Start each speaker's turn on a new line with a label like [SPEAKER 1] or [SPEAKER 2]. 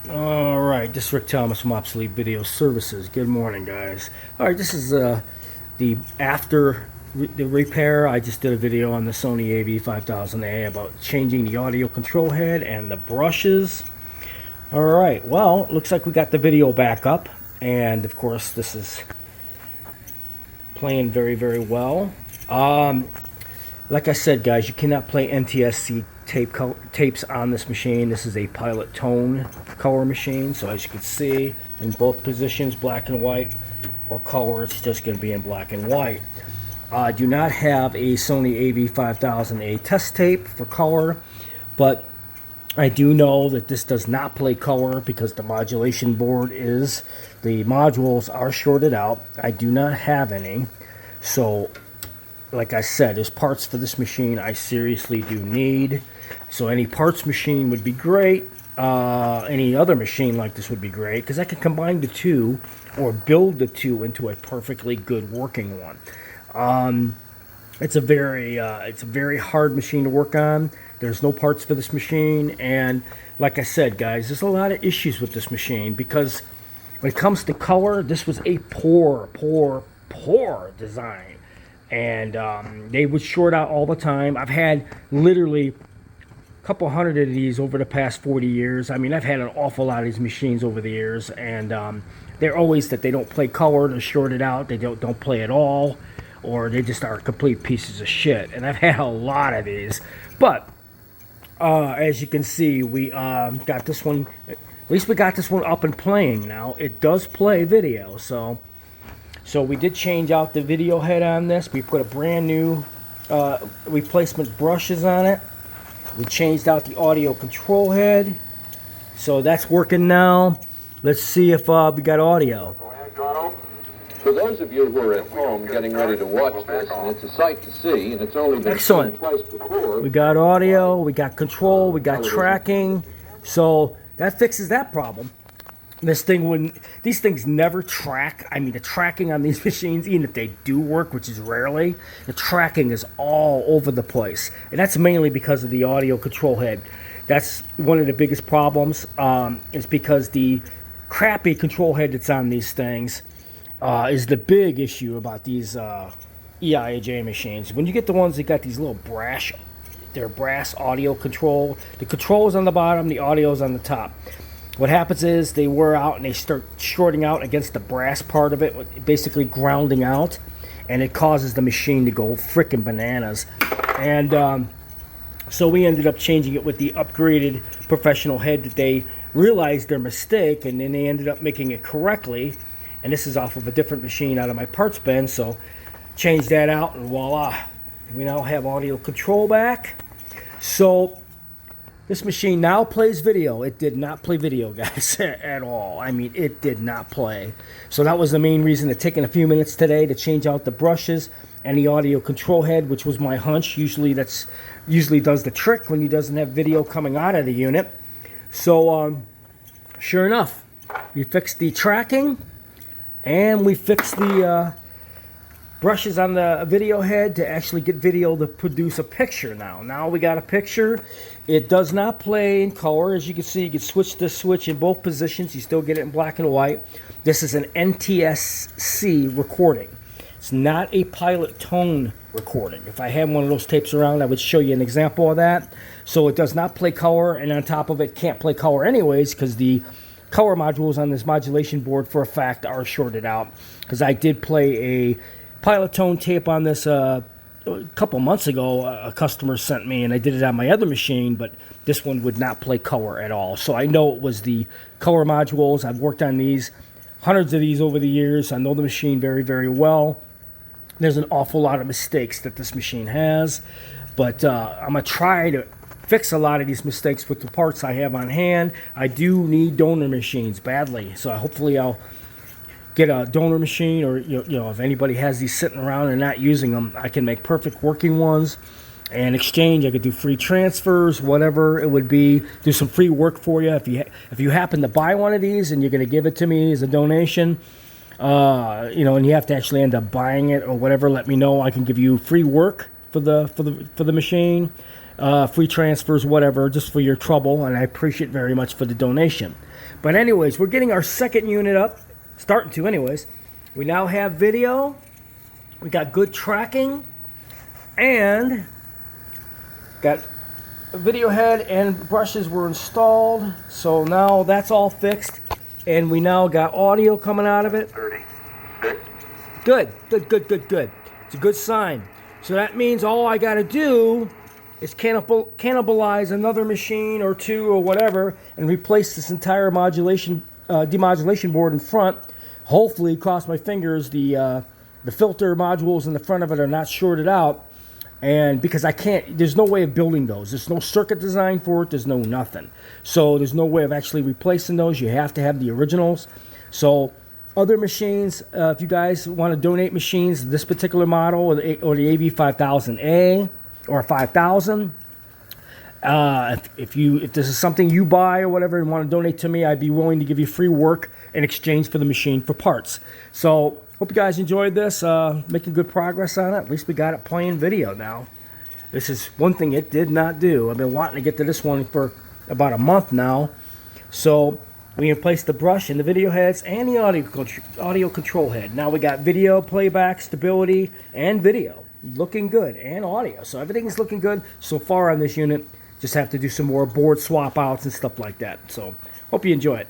[SPEAKER 1] Alright, this is Rick Thomas from Obsolete Video Services. Good morning, guys. Alright, this is the after the repair. I just did a video on the Sony Av-5000A about changing the audio control head and the brushes. Alright, well, looks like we got the video back up, and of course this is playing very, very well. Like I said, guys, you cannot play NTSC tapes on this machine. This is a pilot tone color machine, so as you can see in both positions, black and white or color, it's just going to be in black and white. I do not have a Sony Av-5000A test tape for color, but I do know that this does not play color because the modulation board the modules are shorted out. I do not have any, so like I said, there's parts for this machine I seriously do need. So any parts machine would be great. Any other machine like this would be great because I can combine the two or build the two into a perfectly good working one. It's a very hard machine to work on. There's no parts for this machine, and like I said, guys, there's a lot of issues with this machine because when it comes to color, this was a poor design. And they would short out all the time. I've had literally a couple hundred of these over the past 40 years. I mean, I've had an awful lot of these machines over the years, and they're always that they don't play color, they're shorted out, they don't play at all, or they just are complete pieces of shit. And I've had a lot of these. But as you can see, we got this one, at least we got this one up and playing now. It does play video, so we did change out the video head on this. We put a brand new replacement brushes on it. We changed out the audio control head. So that's working now. Let's see if we got audio.
[SPEAKER 2] For those of you who are at home getting ready to watch this, and it's a sight to see, and it's only been seen twice before.
[SPEAKER 1] We got audio, we got control, we got tracking. So that fixes that problem. These things never track. I mean, the tracking on these machines, even if they do work, which is rarely, the tracking is all over the place. And that's mainly because of the audio control head. That's one of the biggest problems, is because the crappy control head that's on these things is the big issue about these EIJ machines. When you get the ones that got these little brass audio control, the control is on the bottom, the audio is on the top. What happens is they wear out and they start shorting out against the brass part of it, basically grounding out, and it causes the machine to go frickin' bananas. And so we ended up changing it with the upgraded professional head that they realized their mistake, and then they ended up making it correctly. And this is off of a different machine out of my parts bin, so changed that out, and voila, we now have audio control back. So this machine now plays video. It did not play video, guys, at all. I mean, it did not play. So that was the main reason of taking a few minutes today to change out the brushes and the audio control head, which was my hunch. Usually does the trick when he doesn't have video coming out of the unit. So sure enough, we fixed the tracking and we fixed the brushes on the video head to actually get video to produce a picture now. Now we got a picture. It does not play in color. As you can see, you can switch this switch in both positions. You still get it in black and white. This is an NTSC recording. It's not a pilot tone recording. If I had one of those tapes around, I would show you an example of that. So it does not play color, and on top of it, can't play color anyways because the color modules on this modulation board for a fact are shorted out. Because I did play a pilot tone tape on this a couple months ago. A customer sent me, and I did it on my other machine, but this one would not play color at all. So I know it was the color modules. I've worked on these, hundreds of these over the years. I know the machine very, very well. There's an awful lot of mistakes that this machine has, but I'm going to try to fix a lot of these mistakes with the parts I have on hand. I do need donor machines badly, so hopefully I'll get a donor machine, or you know, if anybody has these sitting around and not using them, I can make perfect working ones and exchange. I could do free transfers, whatever it would be, do some free work for you. If you happen to buy one of these and you're going to give it to me as a donation, you know, and you have to actually end up buying it or whatever, let me know. I can give you free work for the machine. free transfers, whatever, just for your trouble, and I appreciate very much for the donation. But anyways, we're getting our second unit up, starting to anyways. We now have video, we got good tracking, and got a video head and brushes were installed, so now that's all fixed, and we now got audio coming out of it.
[SPEAKER 3] 30.
[SPEAKER 1] Good. It's a good sign. So that means all I got to do is cannibalize another machine or two or whatever and replace this entire demodulation board in front. Hopefully, cross my fingers, the filter modules in the front of it are not shorted out. And because there's no way of building those. There's no circuit design for it. There's no nothing. So there's no way of actually replacing those. You have to have the originals. So other machines, if you guys want to donate machines, this particular model or the Av-5000A or 5000, if this is something you buy or whatever and want to donate to me, I'd be willing to give you free work in exchange for the machine for parts. So hope you guys enjoyed this. Making good progress on it. At least we got it playing video now. This is one thing it did not do. I've been wanting to get to this one for about a month now. So we replaced the brush and the video heads and the audio control head. Now we got video playback, stability, and video. Looking good, and audio. So everything's looking good so far on this unit. Just have to do some more board swap outs and stuff like that. So hope you enjoy it.